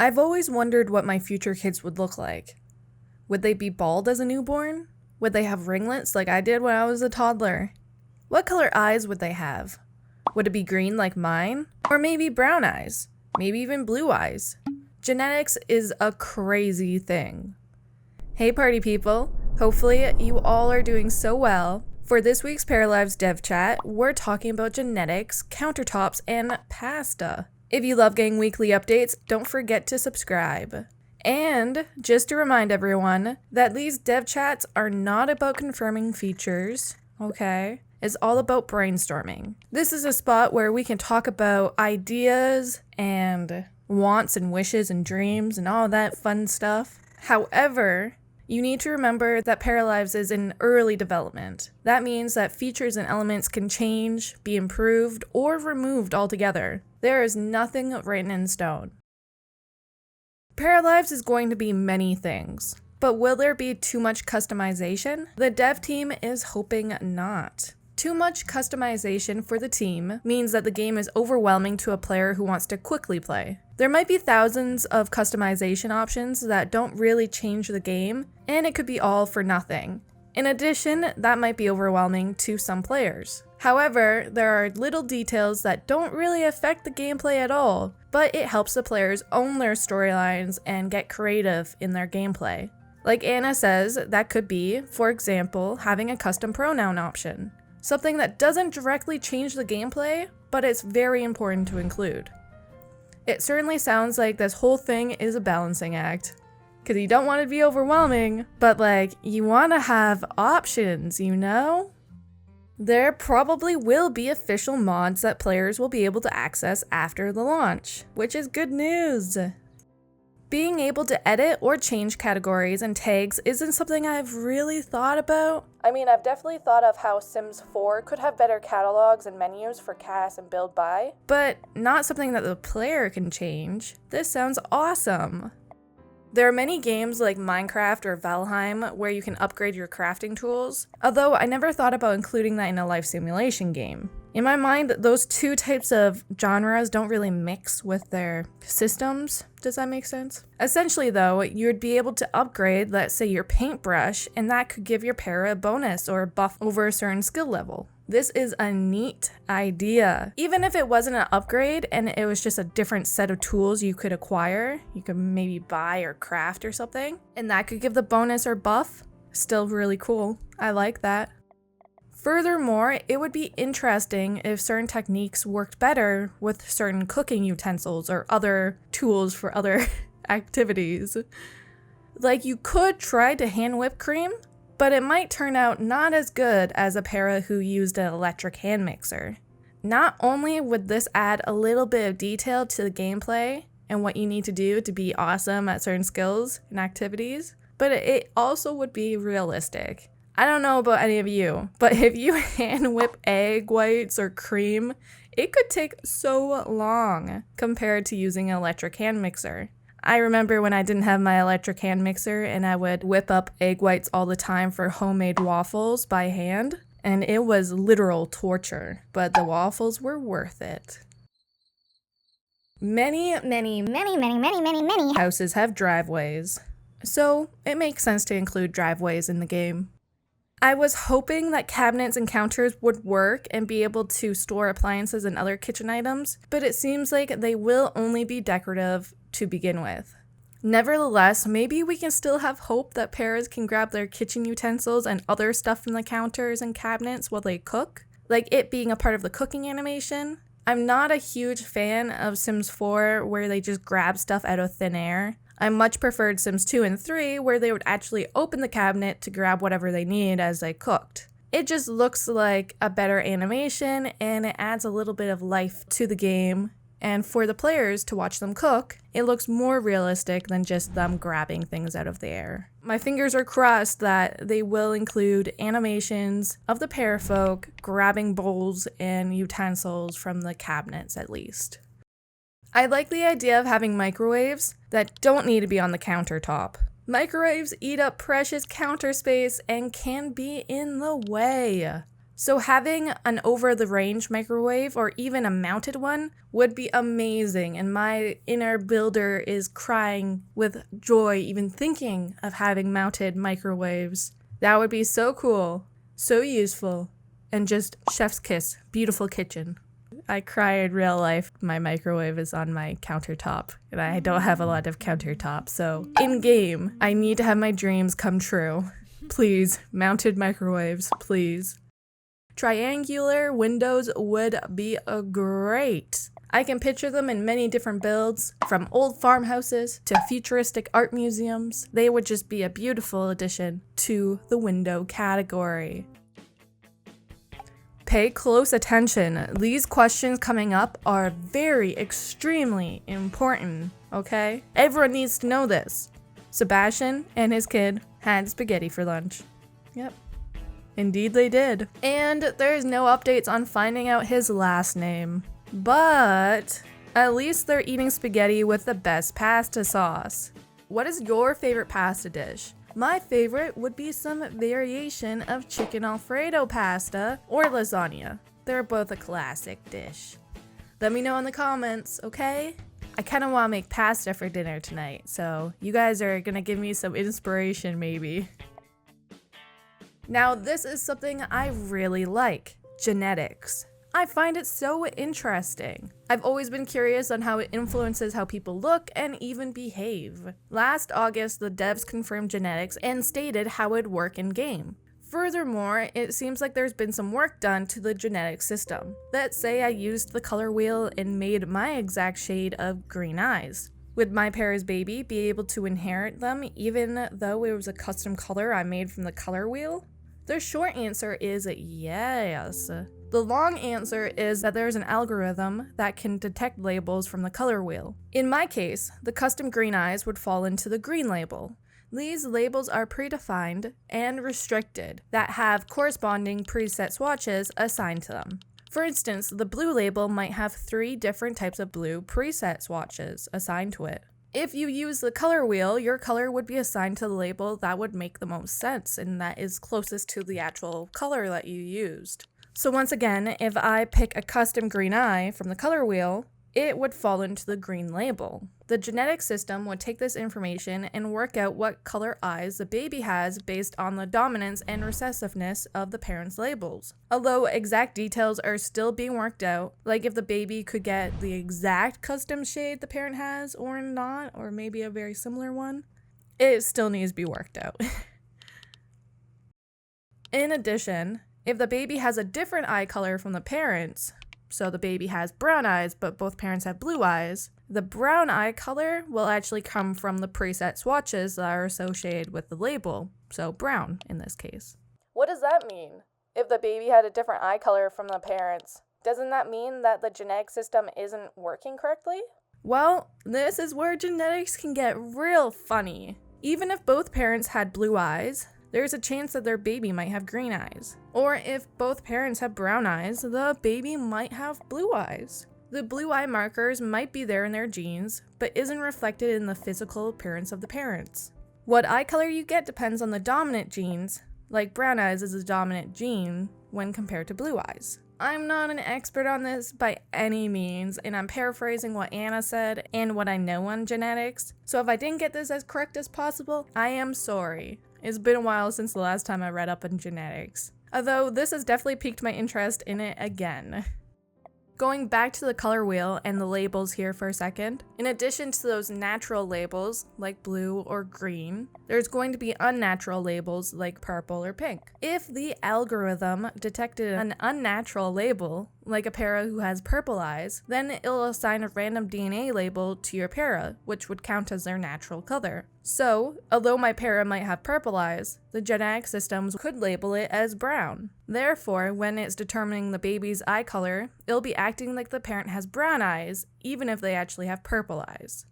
I've always wondered what my future kids would look like. Would they be bald as a newborn? Would they have ringlets like I did when I was a toddler? What color eyes would they have? Would it be green like mine? Or maybe brown eyes? Maybe even blue eyes? Genetics is a crazy thing. Hey party people, hopefully you all are doing so well. For this week's Paralives Dev Chat, we're talking about genetics, countertops, and pasta. If you love getting weekly updates, don't forget to subscribe. And just to remind everyone that these dev chats are not about confirming features, okay? It's all about brainstorming. This is a spot where we can talk about ideas and wants and wishes and dreams and all that fun stuff. However, you need to remember that Paralives is in early development. That means that features and elements can change, be improved, or removed altogether. There is nothing written in stone. Paralives is going to be many things, but will there be too much customization? The dev team is hoping not. Too much customization for the team means that the game is overwhelming to a player who wants to quickly play. There might be thousands of customization options that don't really change the game, and it could be all for nothing. In addition, that might be overwhelming to some players. However, there are little details that don't really affect the gameplay at all, but it helps the players own their storylines and get creative in their gameplay. Like Anna says, that could be, for example, having a custom pronoun option. Something that doesn't directly change the gameplay, but it's very important to include. It certainly sounds like this whole thing is a balancing act. Because you don't want it to be overwhelming, but you want to have options, you know? There probably will be official mods that players will be able to access after the launch, which is good news. Being able to edit or change categories and tags isn't something I've really thought about. I mean, I've definitely thought of how Sims 4 could have better catalogs and menus for cast and build by, but not something that the player can change. This sounds awesome. There are many games like Minecraft or Valheim where you can upgrade your crafting tools, although I never thought about including that in a life simulation game. In my mind, those two types of genres don't really mix with their systems. Does that make sense? Essentially though, you'd be able to upgrade, let's say, your paintbrush, and that could give your para a bonus or a buff over a certain skill level. This is a neat idea. Even if it wasn't an upgrade and it was just a different set of tools you could acquire, you could maybe buy or craft or something, and that could give the bonus or buff, still really cool. I like that. Furthermore, it would be interesting if certain techniques worked better with certain cooking utensils or other tools for other activities. Like you could try to hand whip cream, but it might turn out not as good as a para who used an electric hand mixer. Not only would this add a little bit of detail to the gameplay and what you need to do to be awesome at certain skills and activities, but it also would be realistic. I don't know about any of you, but if you hand whip egg whites or cream, it could take so long compared to using an electric hand mixer. I remember when I didn't have my electric hand mixer and I would whip up egg whites all the time for homemade waffles by hand, and it was literal torture, but the waffles were worth it. Many houses have driveways, so it makes sense to include driveways in the game. I was hoping that cabinets and counters would work and be able to store appliances and other kitchen items, but it seems like they will only be decorative to begin with. Nevertheless, maybe we can still have hope that paras can grab their kitchen utensils and other stuff from the counters and cabinets while they cook, like it being a part of the cooking animation. I'm not a huge fan of Sims 4 where they just grab stuff out of thin air. I much preferred Sims 2 and 3 where they would actually open the cabinet to grab whatever they need as they cooked. It just looks like a better animation and it adds a little bit of life to the game, and for the players to watch them cook, it looks more realistic than just them grabbing things out of the air. My fingers are crossed that they will include animations of the parafolk grabbing bowls and utensils from the cabinets at least. I like the idea of having microwaves that don't need to be on the countertop. Microwaves eat up precious counter space and can be in the way. So having an over-the-range microwave or even a mounted one would be amazing, and my inner builder is crying with joy even thinking of having mounted microwaves. That would be so cool, so useful, and just chef's kiss, beautiful kitchen. I cry in real life. My microwave is on my countertop, and I don't have a lot of countertops, so in-game, I need to have my dreams come true. Please, mounted microwaves, please. Triangular windows would be great. I can picture them in many different builds, from old farmhouses to futuristic art museums. They would just be a beautiful addition to the window category. Pay close attention. These questions coming up are very extremely important, okay? Everyone needs to know this. Sebastian and his kid had spaghetti for lunch. Yep. Indeed they did. And there's no updates on finding out his last name. But at least they're eating spaghetti with the best pasta sauce. What is your favorite pasta dish? My favorite would be some variation of chicken Alfredo pasta or lasagna. They're both a classic dish. Let me know in the comments, okay? I kind of want to make pasta for dinner tonight, so you guys are gonna give me some inspiration maybe. Now this is something I really like, genetics. I find it so interesting. I've always been curious on how it influences how people look and even behave. Last August, the devs confirmed genetics and stated how it'd work in-game. Furthermore, it seems like there's been some work done to the genetic system. Let's say I used the color wheel and made my exact shade of green eyes. Would my pair's baby be able to inherit them even though it was a custom color I made from the color wheel? The short answer is yes. The long answer is that there's an algorithm that can detect labels from the color wheel. In my case, the custom green eyes would fall into the green label. These labels are predefined and restricted that have corresponding preset swatches assigned to them. For instance, the blue label might have 3 different types of blue preset swatches assigned to it. If you use the color wheel, your color would be assigned to the label that would make the most sense and that is closest to the actual color that you used. So once again, if I pick a custom green eye from the color wheel, it would fall into the green label. The genetic system would take this information and work out what color eyes the baby has based on the dominance and recessiveness of the parent's labels. Although exact details are still being worked out, like if the baby could get the exact custom shade the parent has or not, or maybe a very similar one, it still needs to be worked out. In addition, if the baby has a different eye color from the parents, so the baby has brown eyes but both parents have blue eyes, the brown eye color will actually come from the preset swatches that are associated with the label, so brown in this case. What does that mean? If the baby had a different eye color from the parents, doesn't that mean that the genetic system isn't working correctly? Well, this is where genetics can get real funny. Even if both parents had blue eyes, there's a chance that their baby might have green eyes. Or if both parents have brown eyes, the baby might have blue eyes. The blue eye markers might be there in their genes, but isn't reflected in the physical appearance of the parents. What eye color you get depends on the dominant genes, like brown eyes is a dominant gene when compared to blue eyes. I'm not an expert on this by any means, and I'm paraphrasing what Anna said and what I know on genetics, so if I didn't get this as correct as possible, I am sorry. It's been a while since the last time I read up on genetics, although this has definitely piqued my interest in it again. Going back to the color wheel and the labels here for a second, in addition to those natural labels like blue or green, there's going to be unnatural labels like purple or pink. If the algorithm detected an unnatural label, like a para who has purple eyes, then it'll assign a random DNA label to your para, which would count as their natural color. So, although my para might have purple eyes, the genetic systems could label it as brown. Therefore, when it's determining the baby's eye color, it'll be acting like the parent has brown eyes, even if they actually have purple eyes.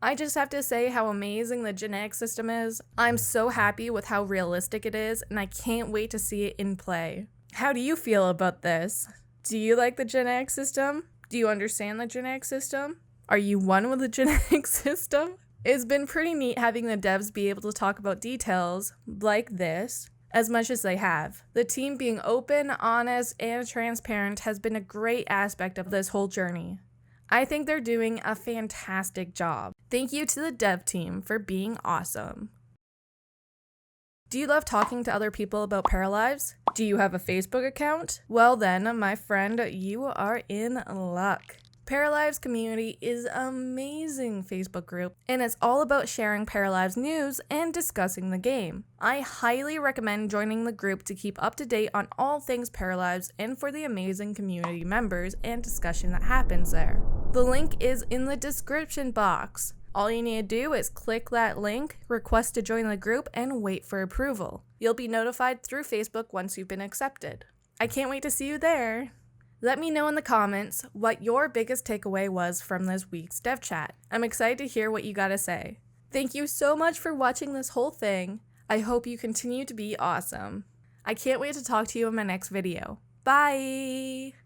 I just have to say how amazing the genetic system is. I'm so happy with how realistic it is, and I can't wait to see it in play. How do you feel about this? Do you like the genetic system? Do you understand the genetic system? Are you one with the genetic system? It's been pretty neat having the devs be able to talk about details like this as much as they have. The team being open, honest, and transparent has been a great aspect of this whole journey. I think they're doing a fantastic job. Thank you to the dev team for being awesome. Do you love talking to other people about Paralives? Do you have a Facebook account? Well then, my friend, you are in luck. Paralives community is an amazing Facebook group, and it's all about sharing Paralives news and discussing the game. I highly recommend joining the group to keep up to date on all things Paralives and for the amazing community members and discussion that happens there. The link is in the description box. All you need to do is click that link, request to join the group, and wait for approval. You'll be notified through Facebook once you've been accepted. I can't wait to see you there. Let me know in the comments what your biggest takeaway was from this week's dev chat. I'm excited to hear what you gotta say. Thank you so much for watching this whole thing. I hope you continue to be awesome. I can't wait to talk to you in my next video. Bye!